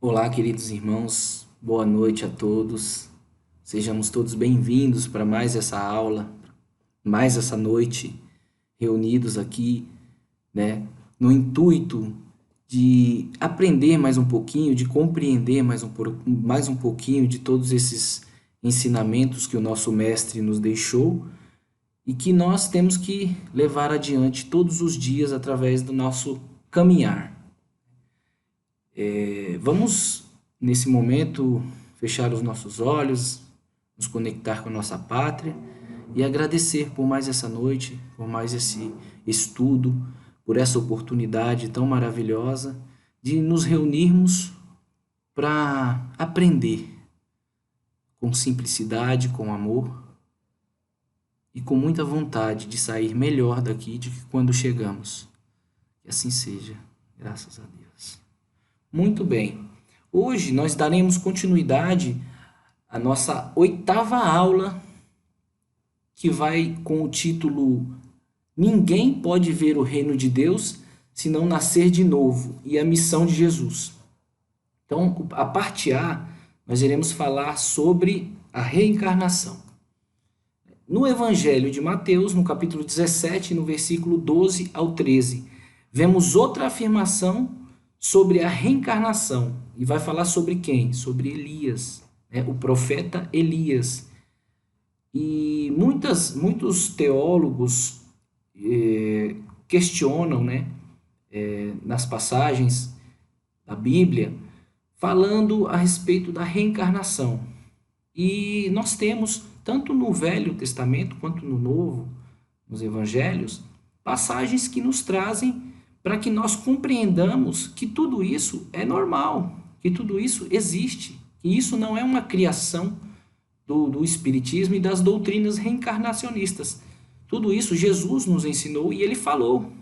Olá, queridos irmãos, boa noite a todos. Sejamos todos bem-vindos para mais essa aula, mais essa noite, reunidos aqui, no intuito de aprender mais um pouquinho, de compreender mais um pouquinho de todos esses ensinamentos que o nosso mestre nos deixou e que nós temos que levar adiante todos os dias através do nosso caminhar. Vamos, nesse momento, fechar os nossos olhos, nos conectar com a nossa pátria e agradecer por mais essa noite, por mais esse estudo, por essa oportunidade tão maravilhosa de nos reunirmos para aprender com simplicidade, com amor e com muita vontade de sair melhor daqui do que quando chegamos. Que assim seja, graças a Deus. Muito bem. Hoje nós daremos continuidade à nossa 8ª aula, que vai com o título Ninguém pode ver o reino de Deus se não nascer de novo, e a missão de Jesus. Então, a parte A, nós iremos falar sobre a reencarnação. No Evangelho de Mateus, no capítulo 17, no versículo 12 ao 13, vemos outra afirmação sobre a reencarnação. E vai falar sobre quem? Sobre Elias, o profeta Elias. E muitos teólogos questionam, nas passagens da Bíblia, falando a respeito da reencarnação. E nós temos, tanto no Velho Testamento quanto no Novo, nos Evangelhos, passagens que nos trazem para que nós compreendamos que tudo isso é normal, que tudo isso existe, que isso não é uma criação do Espiritismo e das doutrinas reencarnacionistas. Tudo isso Jesus nos ensinou e ele falou,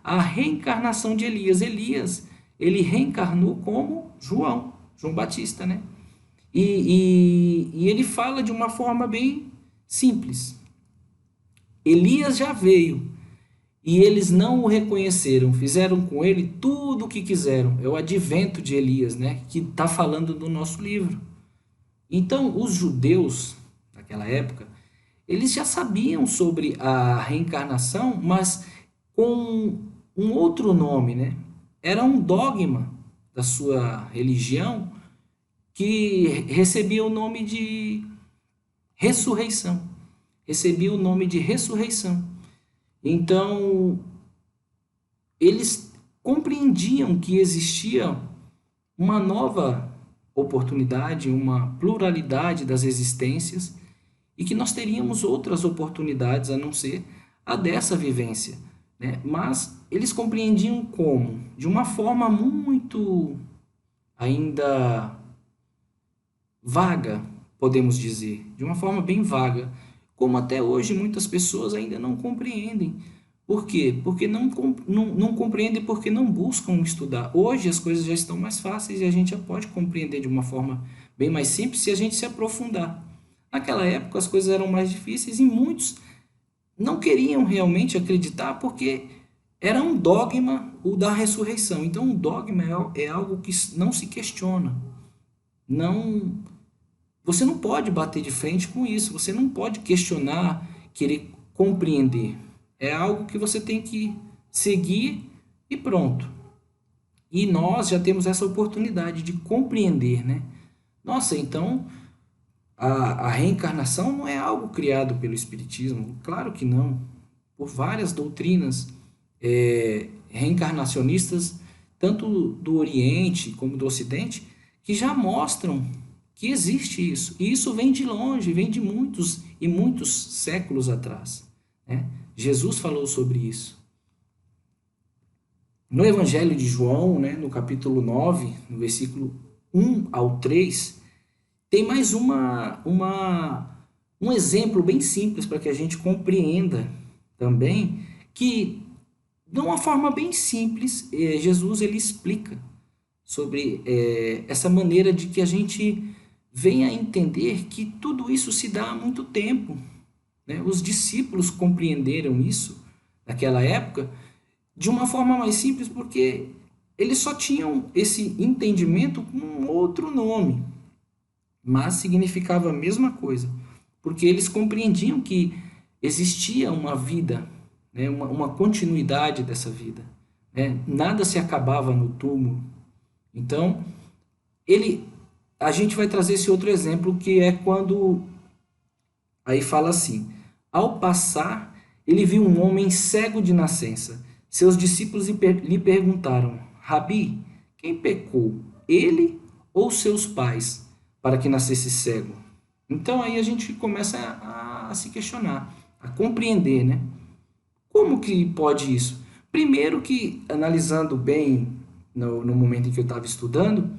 a reencarnação de Elias. Elias, ele reencarnou como João Batista, E ele fala de uma forma bem simples. Elias já veio e eles não o reconheceram, fizeram com ele tudo o que quiseram. É o advento de Elias, que está falando do nosso livro. Então, os judeus, naquela época, eles já sabiam sobre a reencarnação, mas com um outro nome, Era um dogma da sua religião que recebia o nome de ressurreição. Recebia o nome de ressurreição. Então, eles compreendiam que existia uma nova oportunidade, uma pluralidade das existências e que nós teríamos outras oportunidades a não ser a dessa vivência, Mas eles compreendiam como? De uma forma muito ainda vaga, podemos dizer, de uma forma bem vaga, como até hoje muitas pessoas ainda não compreendem. Por quê? Porque não compreendem porque não buscam estudar. Hoje as coisas já estão mais fáceis e a gente já pode compreender de uma forma bem mais simples se a gente se aprofundar. Naquela época as coisas eram mais difíceis e muitos não queriam realmente acreditar porque era um dogma o da ressurreição. Então um dogma é algo que não se questiona. Você não pode bater de frente com isso, você não pode questionar, querer compreender. É algo que você tem que seguir e pronto. E nós já temos essa oportunidade de compreender, Nossa, então a reencarnação não é algo criado pelo Espiritismo? Claro que não. Por várias doutrinas reencarnacionistas, tanto do Oriente como do Ocidente, que já mostram que existe isso. E isso vem de longe, vem de muitos e muitos séculos atrás. Jesus falou sobre isso. No Evangelho de João, no capítulo 9, no versículo 1 ao 3, tem mais um exemplo bem simples para que a gente compreenda também que, de uma forma bem simples, Jesus ele explica sobre essa maneira de que a gente venha a entender que tudo isso se dá há muito tempo. Os discípulos compreenderam isso naquela época de uma forma mais simples porque eles só tinham esse entendimento com um outro nome, mas significava a mesma coisa, porque eles compreendiam que existia uma vida, né, uma continuidade dessa vida, né? Nada se acabava no túmulo. Então, a gente vai trazer esse outro exemplo, que é quando aí fala assim: ao passar, ele viu um homem cego de nascença. Seus discípulos lhe perguntaram: Rabi, quem pecou, ele ou seus pais, para que nascesse cego? Então aí a gente começa a se questionar, a compreender, né? Como que pode isso? Primeiro que, analisando bem no momento em que eu estava estudando,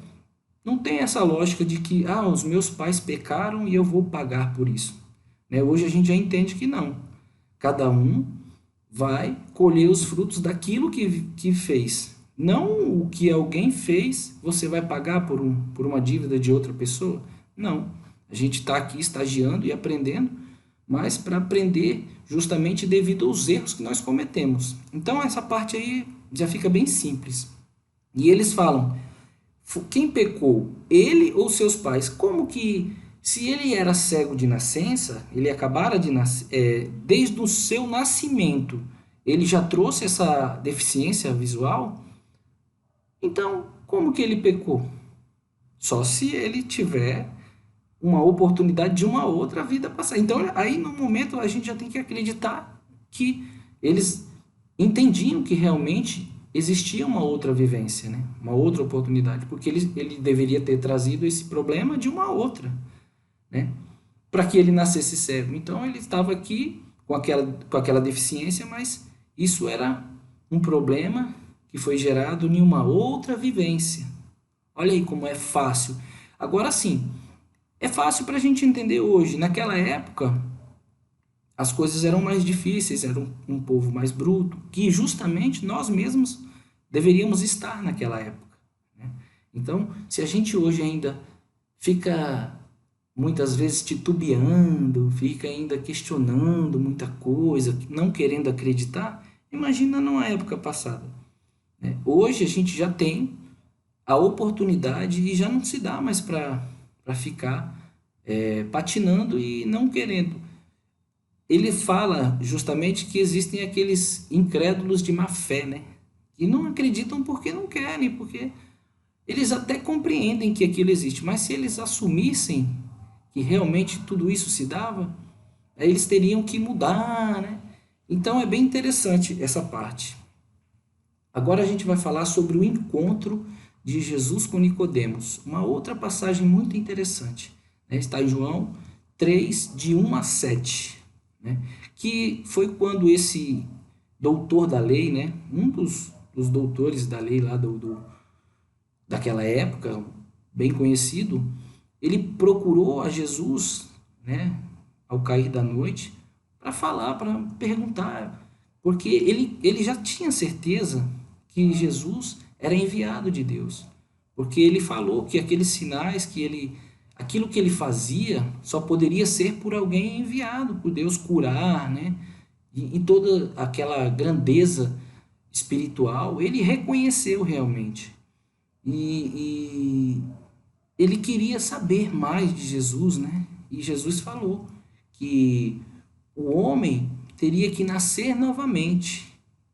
não tem essa lógica de que os meus pais pecaram e eu vou pagar por isso. Né? Hoje a gente já entende que não. Cada um vai colher os frutos daquilo que fez. Não o que alguém fez, você vai pagar por uma dívida de outra pessoa. Não. A gente está aqui estagiando e aprendendo, mas para aprender justamente devido aos erros que nós cometemos. Então essa parte aí já fica bem simples. E eles falam: quem pecou, ele ou seus pais? Como que, se ele era cego de nascença, ele acabara de nascer, desde o seu nascimento, ele já trouxe essa deficiência visual? Então, como que ele pecou? Só se ele tiver uma oportunidade de uma outra vida passar. Então, aí no momento a gente já tem que acreditar que eles entendiam que realmente existia uma outra vivência, né? Uma outra oportunidade, porque ele deveria ter trazido esse problema de uma outra, né? Para que ele nascesse cego. Então ele estava aqui com aquela deficiência, mas isso era um problema que foi gerado em uma outra vivência. Olha aí como é fácil. Agora sim, é fácil para a gente entender hoje. Naquela época, as coisas eram mais difíceis, era um povo mais bruto, que justamente nós mesmos deveríamos estar naquela época, né? Então, se a gente hoje ainda fica muitas vezes titubeando, fica ainda questionando muita coisa, não querendo acreditar, imagina numa época passada, né? Hoje a gente já tem a oportunidade e já não se dá mais para ficar patinando e não querendo. Ele fala justamente que existem aqueles incrédulos de má fé, né? Que não acreditam porque não querem, porque eles até compreendem que aquilo existe, mas se eles assumissem que realmente tudo isso se dava, aí eles teriam que mudar, né? Então é bem interessante essa parte. Agora a gente vai falar sobre o encontro de Jesus com Nicodemos, uma outra passagem muito interessante, né? Está em João 3, de 1 a 7, né? Que foi quando esse doutor da lei, né? Um dos doutores da lei lá daquela época, bem conhecido, ele procurou a Jesus, né? Ao cair da noite, para falar, para perguntar, porque ele já tinha certeza que Jesus era enviado de Deus, porque ele falou que aqueles sinais aquilo que ele fazia só poderia ser por alguém enviado por Deus, curar, né? E toda aquela grandeza espiritual, ele reconheceu realmente. E ele queria saber mais de Jesus, né? E Jesus falou que o homem teria que nascer novamente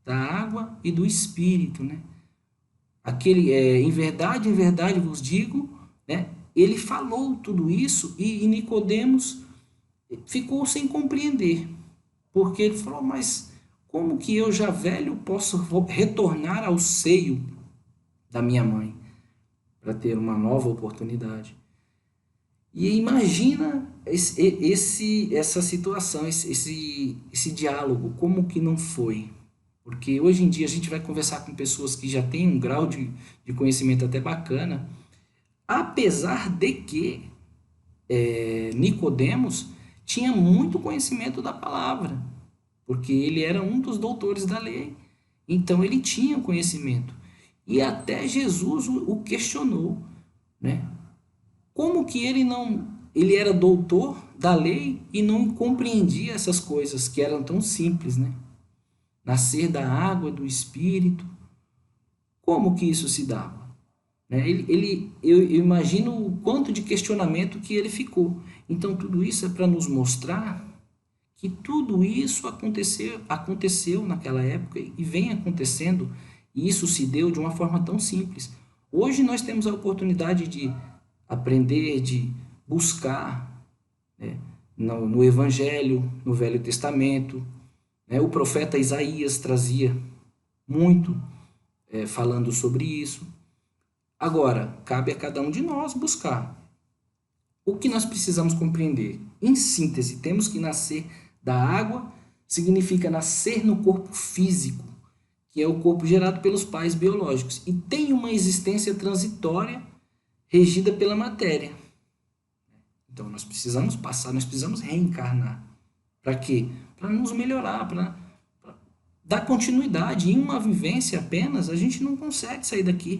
da água e do espírito, né? Em verdade vos digo, né? Ele falou tudo isso e Nicodemos ficou sem compreender, porque ele falou: mas como que eu já velho posso retornar ao seio da minha mãe para ter uma nova oportunidade? E imagina essa situação, esse diálogo, como que não foi? Porque hoje em dia a gente vai conversar com pessoas que já têm um grau de conhecimento até bacana, apesar de que Nicodemos tinha muito conhecimento da palavra, porque ele era um dos doutores da lei, então ele tinha conhecimento. E até Jesus o questionou, né? Como que ele era doutor da lei e não compreendia essas coisas que eram tão simples, né? Nascer da água, do espírito. Como que isso se dava? Né? Eu imagino o quanto de questionamento que ele ficou. Então, tudo isso é para nos mostrar que tudo isso aconteceu naquela época e vem acontecendo, e isso se deu de uma forma tão simples. Hoje nós temos a oportunidade de aprender, de buscar, né, no Evangelho, no Velho Testamento, né? O profeta Isaías trazia muito falando sobre isso. Agora, cabe a cada um de nós buscar. O que nós precisamos compreender? Em síntese, temos que nascer da água, significa nascer no corpo físico, que é o corpo gerado pelos pais biológicos, e tem uma existência transitória regida pela matéria. Então, nós precisamos passar, nós precisamos reencarnar. Para quê? Para nos melhorar, para dar continuidade. Em uma vivência apenas, a gente não consegue sair daqui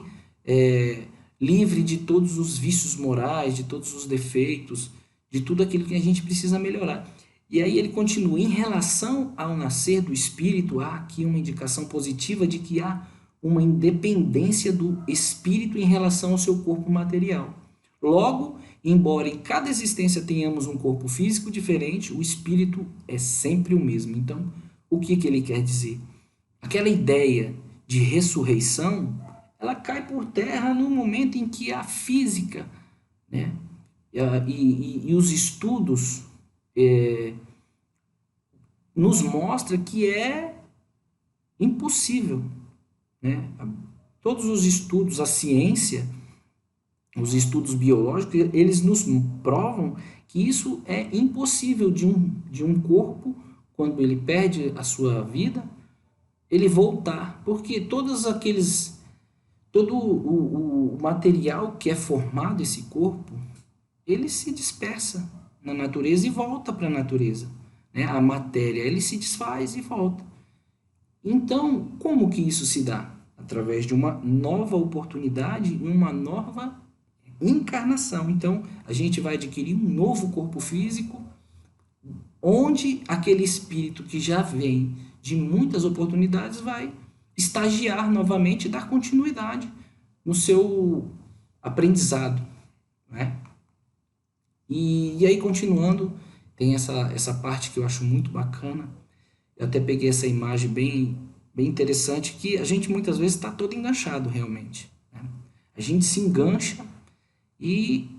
livre de todos os vícios morais, de todos os defeitos, de tudo aquilo que a gente precisa melhorar. E aí ele continua, em relação ao nascer do espírito, há aqui uma indicação positiva de que há uma independência do espírito em relação ao seu corpo material. Logo, embora em cada existência tenhamos um corpo físico diferente, o espírito é sempre o mesmo. Então, o que ele quer dizer? Aquela ideia de ressurreição, ela cai por terra no momento em que a física, né, e os estudos nos mostra que é impossível, né? Todos os estudos, a ciência, os estudos biológicos, eles nos provam que isso é impossível de um corpo, quando ele perde a sua vida, ele voltar, porque todo o material que é formado esse corpo, ele se dispersa na natureza e volta para a natureza, né? A matéria, ele se desfaz e volta. Então, como que isso se dá? Através de uma nova oportunidade e uma nova encarnação. Então, a gente vai adquirir um novo corpo físico, onde aquele espírito que já vem de muitas oportunidades vai estagiar novamente e dar continuidade no seu aprendizado, né? E aí, continuando, tem essa parte que eu acho muito bacana. Eu até peguei essa imagem bem interessante, que a gente muitas vezes está todo enganchado realmente, né? A gente se engancha e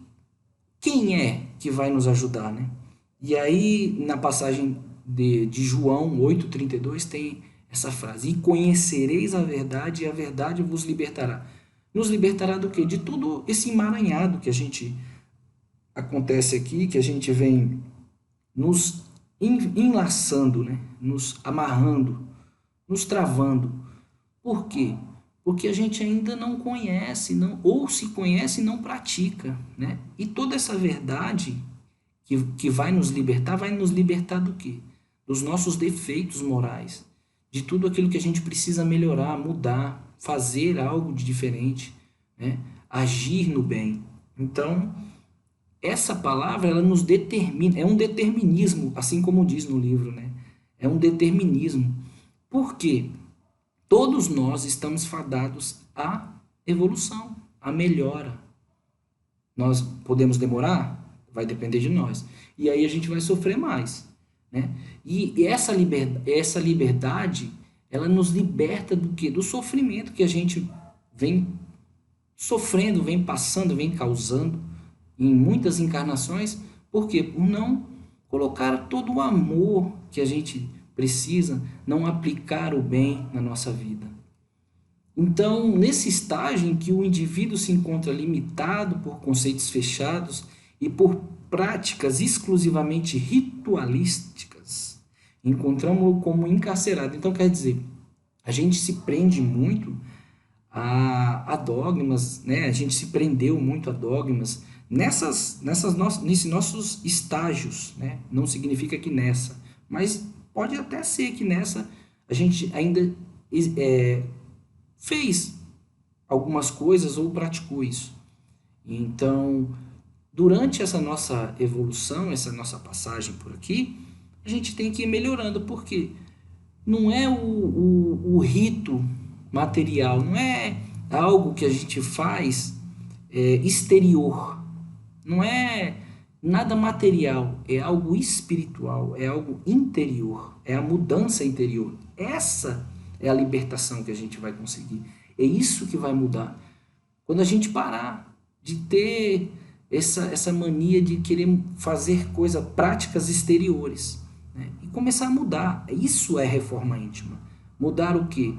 quem é que vai nos ajudar, né? E aí, na passagem de João 8,32, tem essa frase: e conhecereis a verdade, e a verdade vos libertará. Nos libertará do quê? De todo esse emaranhado que a gente acontece aqui, que a gente vem nos enlaçando, né? Nos amarrando, nos travando. Por quê? Porque a gente ainda não conhece, ou se conhece e não pratica, né? E toda essa verdade que vai nos libertar do quê? Dos nossos defeitos morais, de tudo aquilo que a gente precisa melhorar, mudar, fazer algo de diferente, né? Agir no bem. Então, essa palavra, ela nos determina, é um determinismo, assim como diz no livro, né? É um determinismo. Por quê? Todos nós estamos fadados à evolução, à melhora. Nós podemos demorar? Vai depender de nós. E aí a gente vai sofrer mais, né? E essa liberdade, ela nos liberta do quê? Do sofrimento que a gente vem sofrendo, vem passando, vem causando em muitas encarnações. Por quê? Por não colocar todo o amor que a gente precisa, não aplicar o bem na nossa vida. Então, nesse estágio em que o indivíduo se encontra limitado por conceitos fechados e por práticas exclusivamente ritualísticas, encontramos-o como encarcerado. Então, quer dizer, a gente se prende muito a dogmas, né? A gente se prendeu muito a dogmas nesses nossos estágios, né? Não significa que nessa, mas pode até ser que nessa a gente ainda fez algumas coisas ou praticou isso. Então, durante essa nossa evolução, essa nossa passagem por aqui, a gente tem que ir melhorando, porque não é o rito material, não é algo que a gente faz exterior. Não é nada material, é algo espiritual, é algo interior, é a mudança interior. Essa é a libertação que a gente vai conseguir. É isso que vai mudar. Quando a gente parar de ter essa mania de querer fazer coisas, práticas exteriores, né? E começar a mudar. Isso é reforma íntima. Mudar o quê?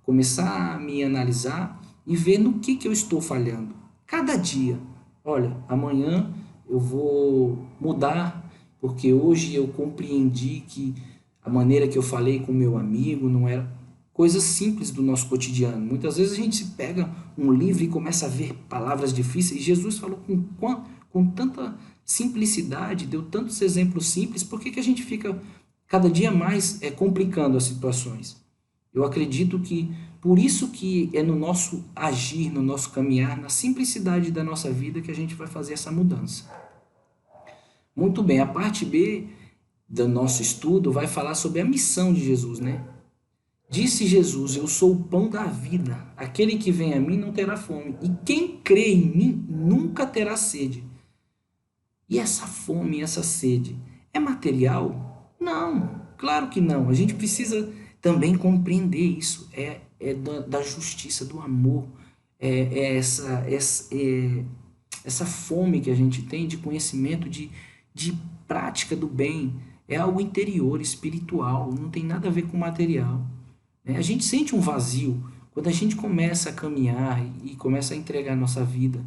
Começar a me analisar e ver no que eu estou falhando. Cada dia. Olha, amanhã eu vou mudar, porque hoje eu compreendi que a maneira que eu falei com meu amigo não era coisas simples do nosso cotidiano. Muitas vezes a gente pega um livro e começa a ver palavras difíceis. Jesus falou com tanta simplicidade, deu tantos exemplos simples, por que a gente fica cada dia mais complicando as situações? Eu acredito que por isso que é no nosso agir, no nosso caminhar, na simplicidade da nossa vida que a gente vai fazer essa mudança. Muito bem, a parte B do nosso estudo vai falar sobre a missão de Jesus, né? Disse Jesus, eu sou o pão da vida. Aquele que vem a mim não terá fome. E quem crê em mim nunca terá sede. E essa fome, essa sede, é material? Não, claro que não. A gente precisa também compreender isso. É da justiça, do amor. Essa fome que a gente tem de conhecimento, de prática do bem. É algo interior, espiritual. Não tem nada a ver com material. A gente sente um vazio quando a gente começa a caminhar e começa a entregar a nossa vida,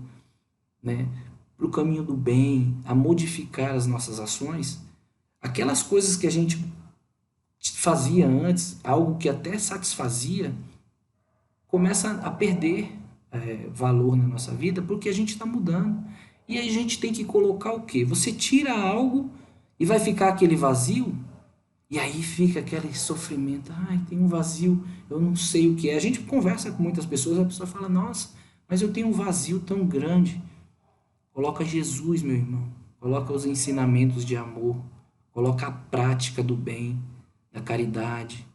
né, para o caminho do bem, a modificar as nossas ações. Aquelas coisas que a gente fazia antes, algo que até satisfazia, começa a perder valor na nossa vida porque a gente está mudando. E aí a gente tem que colocar o quê? Você tira algo e vai ficar aquele vazio. E aí fica aquele sofrimento, ai, tem um vazio, eu não sei o que é. A gente conversa com muitas pessoas, a pessoa fala, nossa, mas eu tenho um vazio tão grande. Coloca Jesus, meu irmão, coloca os ensinamentos de amor, coloca a prática do bem, da caridade,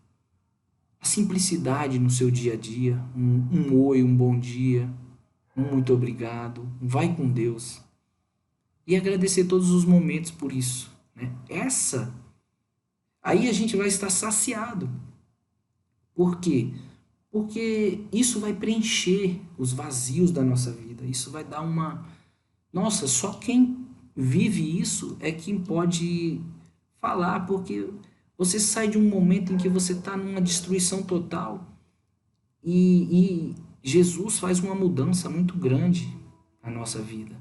a simplicidade no seu dia a dia, um oi, um bom dia, um muito obrigado, um vai com Deus. E agradecer todos os momentos por isso, né? Aí a gente vai estar saciado. Por quê? Porque isso vai preencher os vazios da nossa vida. Isso vai dar uma... Nossa, só quem vive isso é quem pode falar, porque você sai de um momento em que você está numa destruição total e Jesus faz uma mudança muito grande na nossa vida.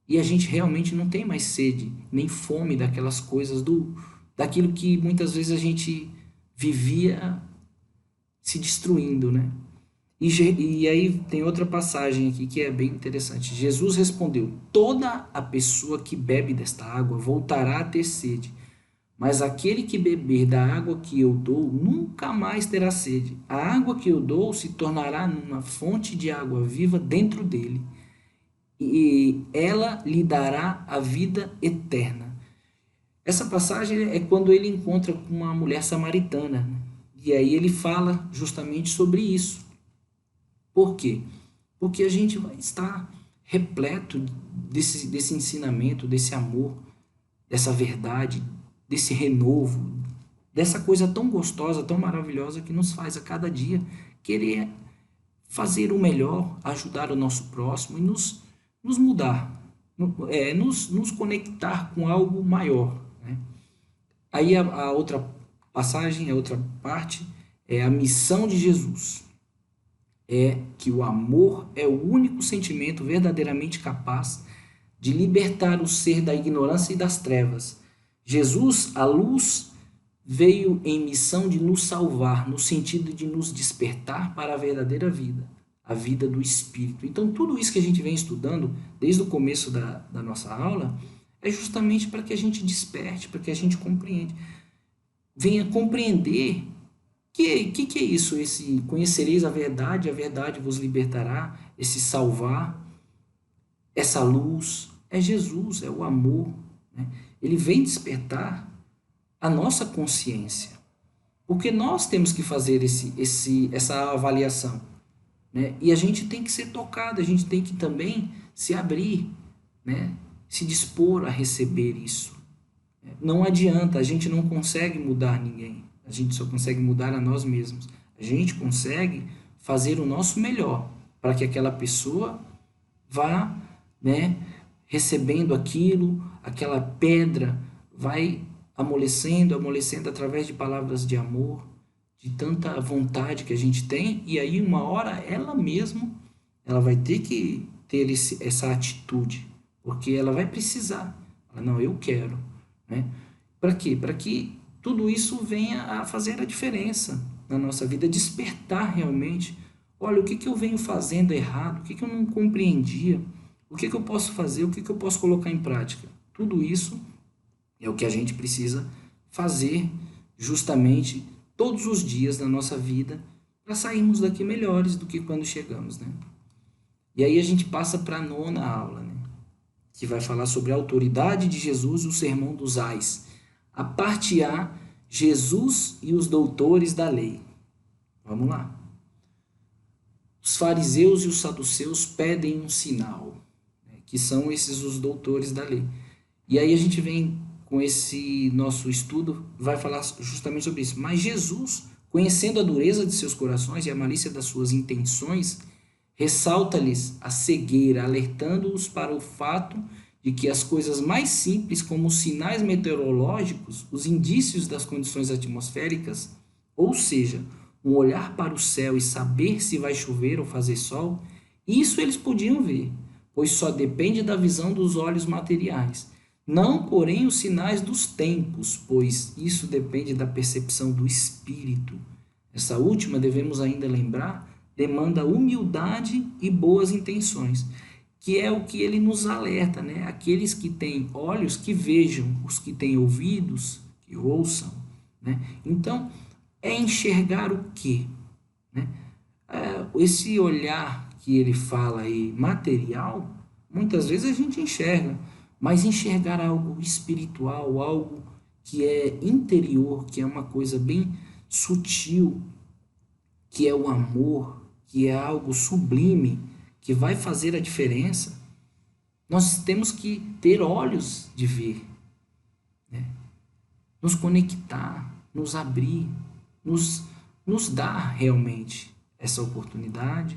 E a gente realmente não tem mais sede, nem fome daquelas coisas daquilo que muitas vezes a gente vivia se destruindo, né? E aí tem outra passagem aqui que é bem interessante. Jesus respondeu, toda a pessoa que bebe desta água voltará a ter sede, mas aquele que beber da água que eu dou nunca mais terá sede. A água que eu dou se tornará numa fonte de água viva dentro dele, e ela lhe dará a vida eterna. Essa passagem é quando ele encontra com uma mulher samaritana. E aí ele fala justamente sobre isso. Por quê? Porque a gente vai estar repleto desse ensinamento, desse amor, dessa verdade, desse renovo, dessa coisa tão gostosa, tão maravilhosa que nos faz a cada dia querer fazer o melhor, ajudar o nosso próximo e nos mudar, nos conectar com algo maior, né? Aí a outra passagem, a outra parte, é a missão de Jesus. É que o amor é o único sentimento verdadeiramente capaz de libertar o ser da ignorância e das trevas. Jesus, a luz, veio em missão de nos salvar, no sentido de nos despertar para a verdadeira vida, a vida do Espírito. Então, tudo isso que a gente vem estudando desde o começo da nossa aula é justamente para que a gente desperte, para que a gente venha compreender que é isso, esse conhecereis a verdade vos libertará, esse salvar, essa luz, é Jesus, é o amor, né? Ele vem despertar a nossa consciência, porque nós temos que fazer essa avaliação. né? E a gente tem que ser tocado, a gente tem que também se abrir, né? Se dispor a receber isso. Não adianta, a gente não consegue mudar ninguém, a gente só consegue mudar a nós mesmos. A gente consegue fazer o nosso melhor para que aquela pessoa vá, né, recebendo aquilo, aquela pedra vai amolecendo, amolecendo através de palavras de amor, de tanta vontade que a gente tem, e aí uma hora ela mesma, ela vai ter que ter essa atitude, porque ela vai precisar. Ela, não, eu quero, né? Para quê? Para que tudo isso venha a fazer a diferença na nossa vida, despertar realmente. Olha, o que que eu venho fazendo errado? O que que eu não compreendia? O que que eu posso fazer? O que que eu posso colocar em prática? Tudo isso é o que a gente precisa fazer justamente todos os dias da nossa vida para sairmos daqui melhores do que quando chegamos, né? E aí a gente passa para a nona aula, né? Que vai falar sobre a autoridade de Jesus e o sermão dos ais. A parte A, Jesus e os doutores da lei. Vamos lá. Os fariseus e os saduceus pedem um sinal, né, que são esses os doutores da lei. E aí a gente vem com esse nosso estudo, vai falar justamente sobre isso. Mas Jesus, conhecendo a dureza de seus corações e a malícia das suas intenções, ressalta-lhes a cegueira, alertando-os para o fato de que as coisas mais simples, como os sinais meteorológicos, os indícios das condições atmosféricas, ou seja, um olhar para o céu e saber se vai chover ou fazer sol, isso eles podiam ver, pois só depende da visão dos olhos materiais. Não, porém, os sinais dos tempos, pois isso depende da percepção do espírito. Essa última, devemos ainda lembrar, demanda humildade e boas intenções, que é o que ele nos alerta, né? Aqueles que têm olhos, que vejam, os que têm ouvidos, que ouçam, né? Então, é enxergar o quê? Né? Esse olhar que ele fala aí, material, muitas vezes a gente enxerga, mas enxergar algo espiritual, algo que é interior, que é uma coisa bem sutil, que é o amor, que é algo sublime, que vai fazer a diferença, nós temos que ter olhos de ver, né? Nos conectar, nos abrir, nos, nos dar realmente essa oportunidade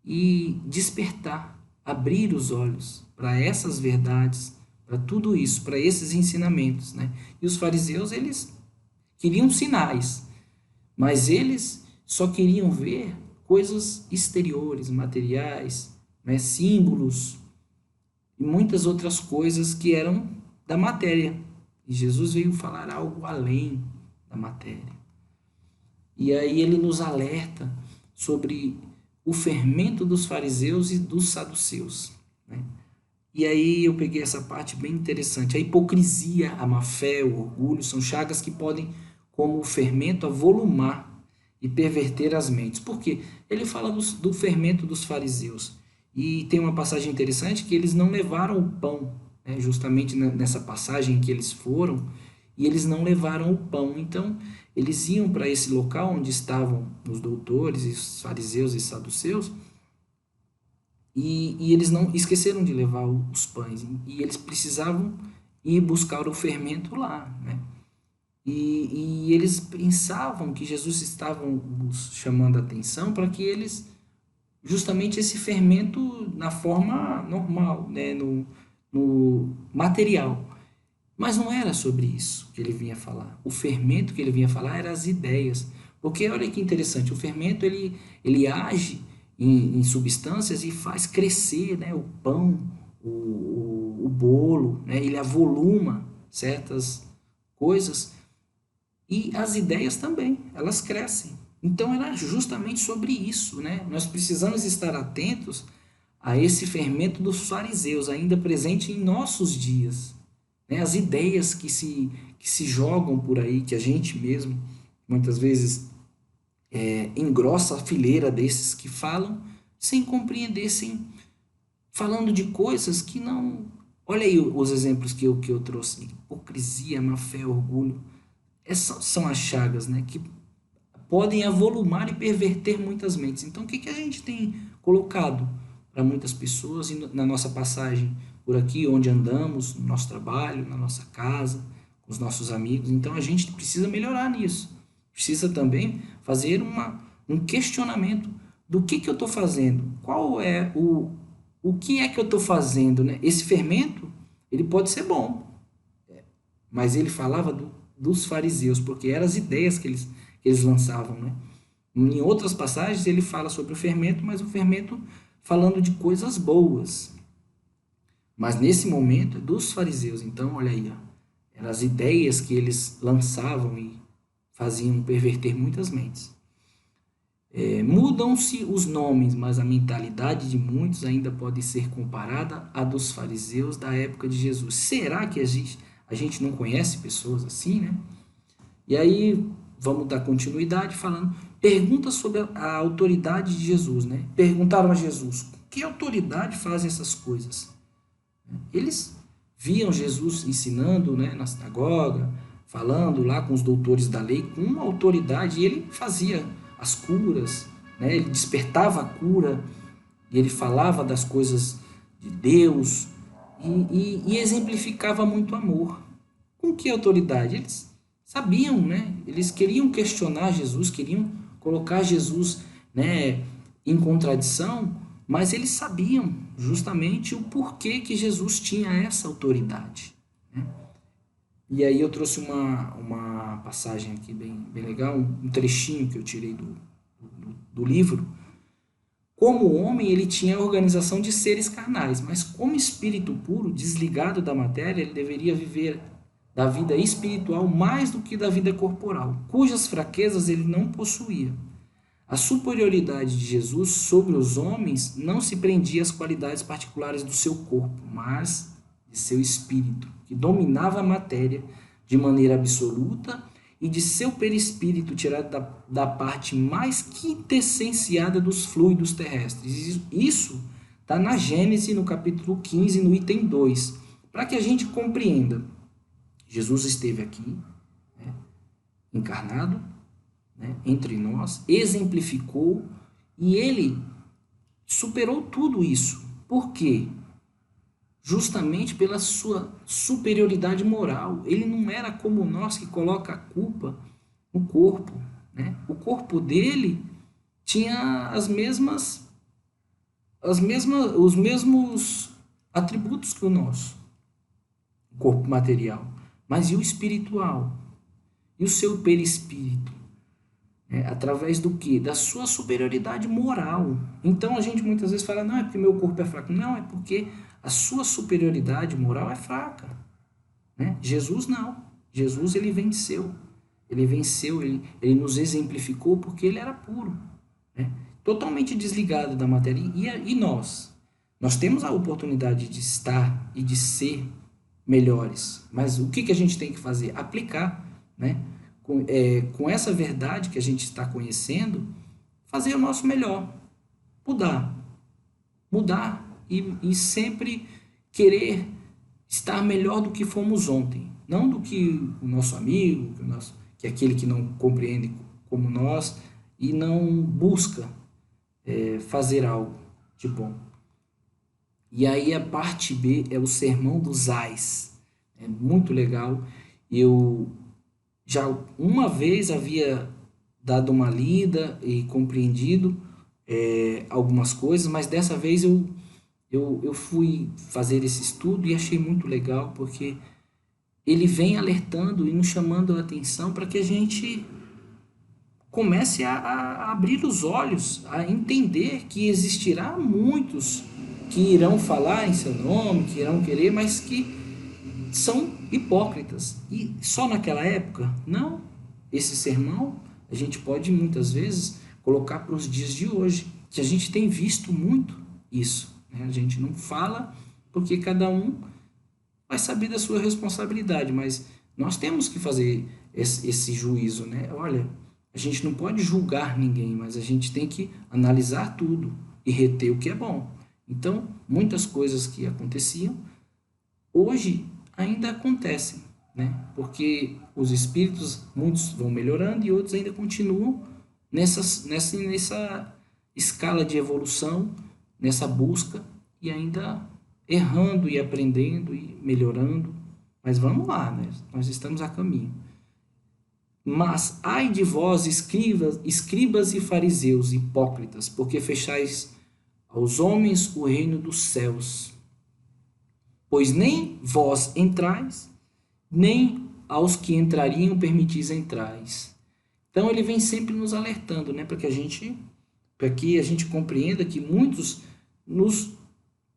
e despertar, abrir os olhos para essas verdades, para tudo isso, para esses ensinamentos, né? E os fariseus, eles queriam sinais, mas eles só queriam ver coisas exteriores, materiais, né? Símbolos e muitas outras coisas que eram da matéria. E Jesus veio falar algo além da matéria. E aí ele nos alerta sobre o fermento dos fariseus e dos saduceus, né? E aí eu peguei essa parte bem interessante. A hipocrisia, a má-fé, o orgulho são chagas que podem, como o fermento, avolumar e perverter as mentes. Por quê? Ele fala do fermento dos fariseus. E tem uma passagem interessante que eles não levaram o pão, né? Justamente nessa passagem que eles foram, e eles não levaram o pão. Então, eles iam para esse local onde estavam os doutores, os fariseus e saduceus, e eles não esqueceram de levar os pães, e eles precisavam ir buscar o fermento lá, né? E eles pensavam que Jesus estava os chamando a atenção para que eles, justamente esse fermento na forma normal, né? No material. Mas não era sobre isso que ele vinha falar. O fermento que ele vinha falar eram as ideias. Porque olha que interessante, o fermento ele age em substâncias e faz crescer, né, o pão, o bolo, né, ele avoluma certas coisas e as ideias também, elas crescem. Então era justamente sobre isso, né? Nós precisamos estar atentos a esse fermento dos fariseus, ainda presente em nossos dias, né? As ideias que se jogam por aí, que a gente mesmo, muitas vezes, engrossa a fileira desses que falam sem compreender, sem, falando de coisas que não... Olha aí os exemplos que eu trouxe. Hipocrisia, má-fé, orgulho. Essas são as chagas, né? Que podem avolumar e perverter muitas mentes. Então, o que a gente tem colocado para muitas pessoas na nossa passagem por aqui, onde andamos, no nosso trabalho, na nossa casa, com os nossos amigos? Então, a gente precisa melhorar nisso. Precisa também fazer um questionamento do que eu estou fazendo. Qual é o que é que eu estou fazendo, né? Esse fermento, ele pode ser bom, mas ele falava dos fariseus, porque eram as ideias que eles lançavam, né? Em outras passagens ele fala sobre o fermento, mas o fermento falando de coisas boas. Mas nesse momento é dos fariseus. Então, olha aí, ó, eram as ideias que eles lançavam e faziam perverter muitas mentes. Mudam-se os nomes, mas a mentalidade de muitos ainda pode ser comparada à dos fariseus da época de Jesus. Será que a gente não conhece pessoas assim, né? E aí, vamos dar continuidade falando, perguntas sobre a autoridade de Jesus, né? Perguntaram a Jesus, que autoridade faz essas coisas? Eles viam Jesus ensinando, né, na sinagoga, falando lá com os doutores da lei, com uma autoridade, e ele fazia as curas, né? Ele despertava a cura, e ele falava das coisas de Deus, e exemplificava muito amor. Com que autoridade? Eles sabiam, né? Eles queriam questionar Jesus, queriam colocar Jesus, né, em contradição, mas eles sabiam justamente o porquê que Jesus tinha essa autoridade, né? E aí eu trouxe uma passagem aqui bem legal, um trechinho que eu tirei do livro. Como homem, ele tinha a organização de seres carnais, mas como espírito puro, desligado da matéria, ele deveria viver da vida espiritual mais do que da vida corporal, cujas fraquezas ele não possuía. A superioridade de Jesus sobre os homens não se prendia às qualidades particulares do seu corpo, mas de seu espírito, que dominava a matéria de maneira absoluta, e de seu perispírito tirado da parte mais quintessenciada dos fluidos terrestres. Isso está na Gênesis, no capítulo 15, no item 2. Para que a gente compreenda, Jesus esteve aqui, né, encarnado, né, entre nós, exemplificou, e ele superou tudo isso. Por quê? Justamente pela sua superioridade moral. Ele não era como nós, que coloca a culpa no corpo, né? O corpo dele tinha os mesmos atributos que o nosso, o corpo material. Mas e o espiritual? E o seu perispírito? Através do quê? Da sua superioridade moral. Então a gente muitas vezes fala, não, é porque meu corpo é fraco. Não, é porque a sua superioridade moral é fraca, né? Jesus não. Jesus, ele venceu. Ele nos exemplificou porque ele era puro, né? Totalmente desligado da matéria. E nós? Nós temos a oportunidade de estar e de ser melhores. Mas o que a gente tem que fazer? Aplicar, né? Com essa verdade que a gente está conhecendo, fazer o nosso melhor. Mudar e sempre querer estar melhor do que fomos ontem. Não do que o nosso amigo, que é aquele que não compreende como nós e não busca fazer algo de bom. E aí a parte B é o Sermão dos Ais. É muito legal. Eu já uma vez havia dado uma lida e compreendido algumas coisas, mas dessa vez eu fui fazer esse estudo e achei muito legal, porque ele vem alertando e nos chamando a atenção para que a gente comece a abrir os olhos, a entender que existirá muitos que irão falar em seu nome, que irão querer, mas que são hipócritas. E só naquela época? Não. Esse sermão a gente pode muitas vezes colocar para os dias de hoje, que a gente tem visto muito isso, né? A gente não fala porque cada um vai saber da sua responsabilidade, mas nós temos que fazer esse juízo, né? Olha, a gente não pode julgar ninguém, mas a gente tem que analisar tudo e reter o que é bom. Então, muitas coisas que aconteciam, hoje ainda acontecem, né? Porque os espíritos, muitos vão melhorando e outros ainda continuam nessa escala de evolução, nessa busca e ainda errando e aprendendo e melhorando. Mas vamos lá, né? Nós estamos a caminho. Mas ai de vós, escribas e fariseus, hipócritas, porque fechais aos homens o reino dos céus. Pois nem vós entrais, nem aos que entrariam permitis entrais. Então ele vem sempre nos alertando, né, para que a gente compreenda que muitos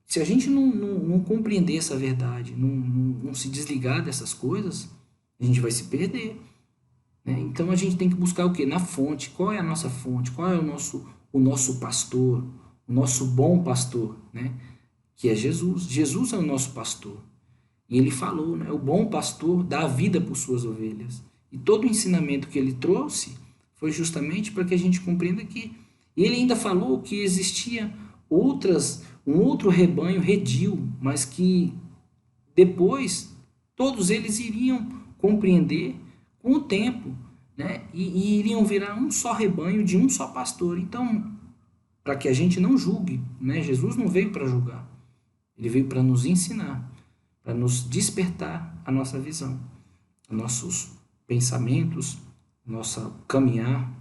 se a gente não compreender essa verdade, não se desligar dessas coisas, a gente vai se perder, né? Então a gente tem que buscar o quê? Na fonte. Qual é a nossa fonte? Qual é o nosso pastor, o nosso bom pastor, né? Que é Jesus. Jesus é o nosso pastor. E ele falou, né? O bom pastor dá a vida por suas ovelhas. E todo o ensinamento que ele trouxe foi justamente para que a gente compreenda que... E ele ainda falou que existia um outro rebanho redil, mas que depois todos eles iriam compreender com o tempo, né? E iriam virar um só rebanho de um só pastor. Então, para que a gente não julgue, né? Jesus não veio para julgar, ele veio para nos ensinar, para nos despertar a nossa visão, nossos pensamentos, nossa caminhar,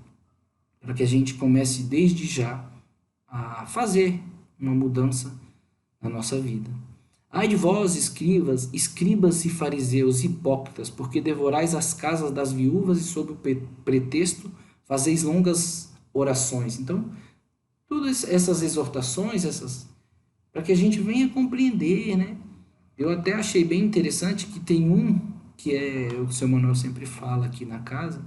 para que a gente comece desde já a fazer uma mudança na nossa vida. Ai de vós, escribas e fariseus, hipócritas, porque devorais as casas das viúvas e sob o pretexto fazeis longas orações. Então, todas essas exortações, para que a gente venha compreender, né? Eu até achei bem interessante que tem que o seu Manuel sempre fala aqui na casa,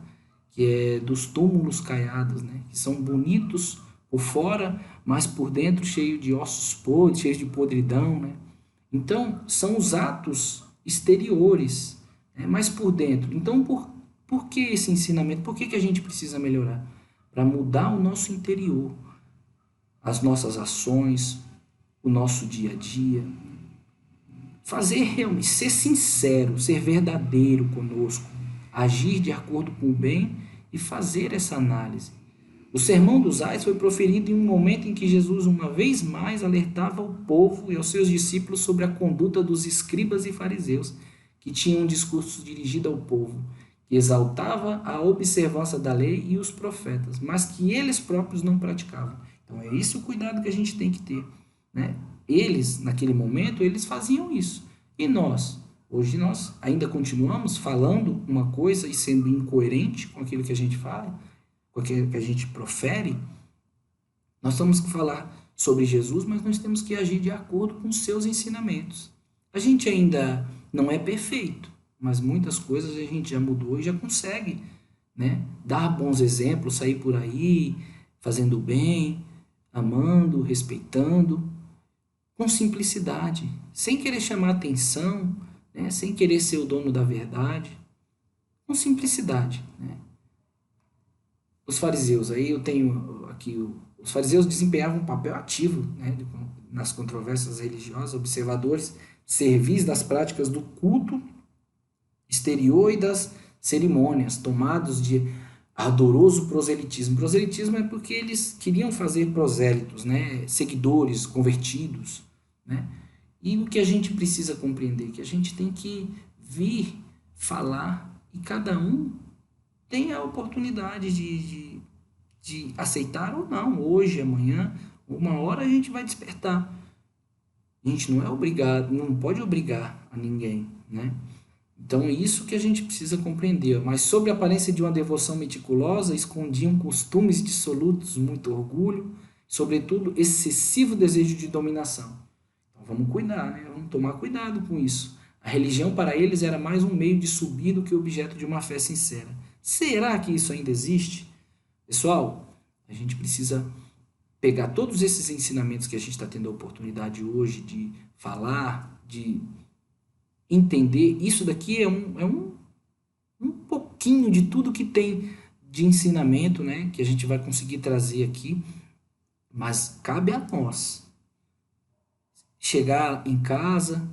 que é dos túmulos caiados, né? Que são bonitos por fora, mas por dentro cheio de ossos podres, cheio de podridão, né? Então, são os atos exteriores, né? Mas por dentro. Então, por que esse ensinamento? Por que a gente precisa melhorar? Para mudar o nosso interior, as nossas ações, o nosso dia a dia. Fazer realmente, ser sincero, ser verdadeiro conosco, agir de acordo com o bem e fazer essa análise. O Sermão dos Ais foi proferido em um momento em que Jesus, uma vez mais, alertava o povo e aos seus discípulos sobre a conduta dos escribas e fariseus, que tinham um discurso dirigido ao povo, que exaltava a observância da lei e os profetas, mas que eles próprios não praticavam. Então é esse o cuidado que a gente tem que ter, né? Eles, naquele momento, eles faziam isso. E nós? Hoje nós ainda continuamos falando uma coisa e sendo incoerente com aquilo que a gente fala, com aquilo que a gente profere. Nós temos que falar sobre Jesus, mas nós temos que agir de acordo com os seus ensinamentos. A gente ainda não é perfeito, mas muitas coisas a gente já mudou e já consegue, né? Dar bons exemplos, sair por aí, fazendo bem, amando, respeitando, com simplicidade, sem querer chamar atenção, né? Sem querer ser o dono da verdade, com simplicidade, né? Os fariseus, aí eu tenho aqui, os fariseus desempenhavam um papel ativo, né, nas controvérsias religiosas, observadores, servis das práticas do culto exterior e das cerimônias, tomados de ardoroso proselitismo. Proselitismo é porque eles queriam fazer prosélitos, né, seguidores, convertidos, né? E o que a gente precisa compreender? Que a gente tem que vir falar e cada um tem a oportunidade de aceitar ou não. Hoje, amanhã, uma hora a gente vai despertar. A gente não é obrigado, não pode obrigar a ninguém, né? Então é isso que a gente precisa compreender. Mas sob a aparência de uma devoção meticulosa, escondiam costumes dissolutos, muito orgulho, sobretudo excessivo desejo de dominação. Então vamos cuidar, né? Vamos tomar cuidado com isso. A religião para eles era mais um meio de subir do que objeto de uma fé sincera. Será que isso ainda existe? Pessoal, a gente precisa pegar todos esses ensinamentos que a gente está tendo a oportunidade hoje de falar, de entender. Isso daqui é um pouquinho de tudo que tem de ensinamento, né, que a gente vai conseguir trazer aqui, mas cabe a nós chegar em casa,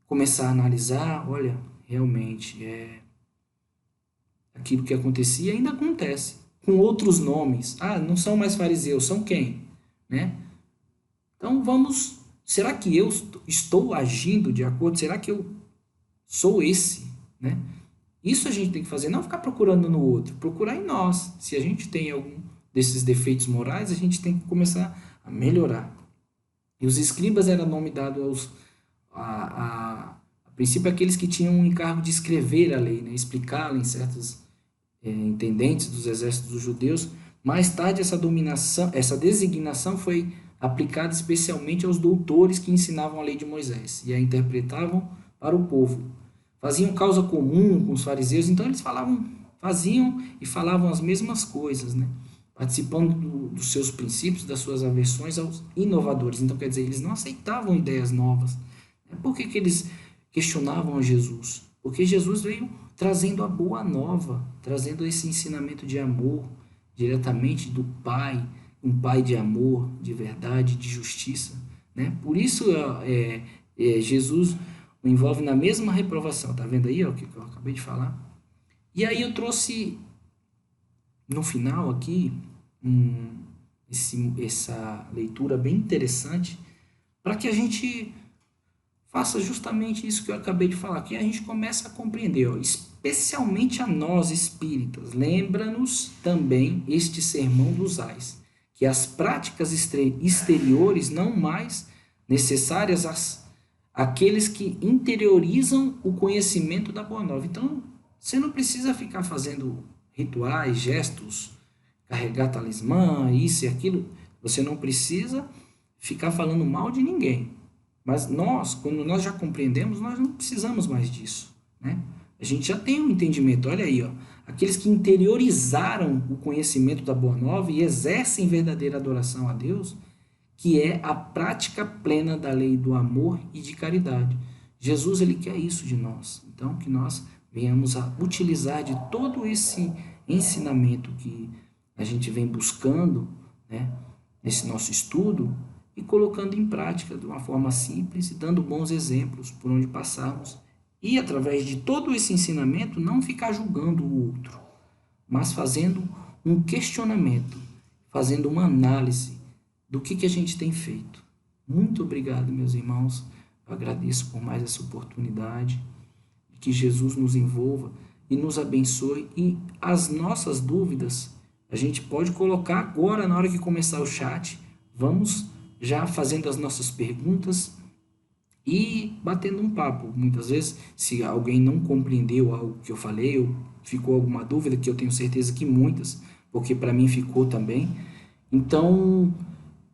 começar a analisar, olha, realmente aquilo que acontecia ainda acontece com outros nomes. Ah, não são mais fariseus, são quem? Né? Então vamos, será que eu estou agindo de acordo? Será que eu sou esse? Né? Isso a gente tem que fazer, não ficar procurando no outro, procurar em nós. Se a gente tem algum desses defeitos morais, a gente tem que começar a melhorar. E os escribas era nome dado a princípio aqueles que tinham o encargo de escrever a lei, né? Explicá-la em certos intendentes dos exércitos dos judeus. Mais tarde essa designação foi aplicada especialmente aos doutores que ensinavam a lei de Moisés e a interpretavam para o povo. Faziam causa comum com os fariseus, então eles faziam e falavam as mesmas coisas, né? Participando dos seus princípios, das suas aversões aos inovadores. Então, quer dizer, eles não aceitavam ideias novas. Por que eles questionavam a Jesus? Porque Jesus veio trazendo a boa nova, trazendo esse ensinamento de amor diretamente do Pai, um Pai de amor, de verdade, de justiça. Né? Por isso, Jesus o envolve na mesma reprovação. Tá vendo aí o que eu acabei de falar? E aí eu trouxe no final aqui essa leitura bem interessante para que a gente faça justamente isso que eu acabei de falar, que a gente começa a compreender, ó, especialmente a nós espíritas. Lembra-nos também este sermão dos ais, que as práticas exteriores não mais necessárias àqueles que interiorizam o conhecimento da Boa Nova. Então, você não precisa ficar fazendo rituais, gestos, carregar talismã, isso e aquilo. Você não precisa ficar falando mal de ninguém. Mas quando nós já compreendemos, nós não precisamos mais disso. Né? A gente já tem um entendimento. Olha aí, ó, aqueles que interiorizaram o conhecimento da Boa Nova e exercem verdadeira adoração a Deus, que é a prática plena da lei do amor e de caridade. Jesus, ele quer isso de nós. Então, que nós venhamos a utilizar de todo esse ensinamento que a gente vem buscando, né, nesse nosso estudo, e colocando em prática de uma forma simples e dando bons exemplos por onde passarmos. E, através de todo esse ensinamento, não ficar julgando o outro, mas fazendo um questionamento, fazendo uma análise do que a gente tem feito. Muito obrigado, meus irmãos. Eu agradeço por mais essa oportunidade. Que Jesus nos envolva e nos abençoe. E as nossas dúvidas, a gente pode colocar agora, na hora que começar o chat. Vamos já fazendo as nossas perguntas e batendo um papo. Muitas vezes, se alguém não compreendeu algo que eu falei, ou ficou alguma dúvida, que eu tenho certeza que muitas, porque para mim ficou também. Então,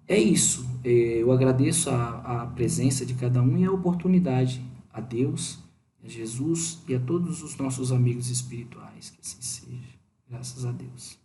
é isso. Eu agradeço a presença de cada um e a oportunidade. A Deus, a Jesus e a todos os nossos amigos espirituais. Que assim seja. Graças a Deus.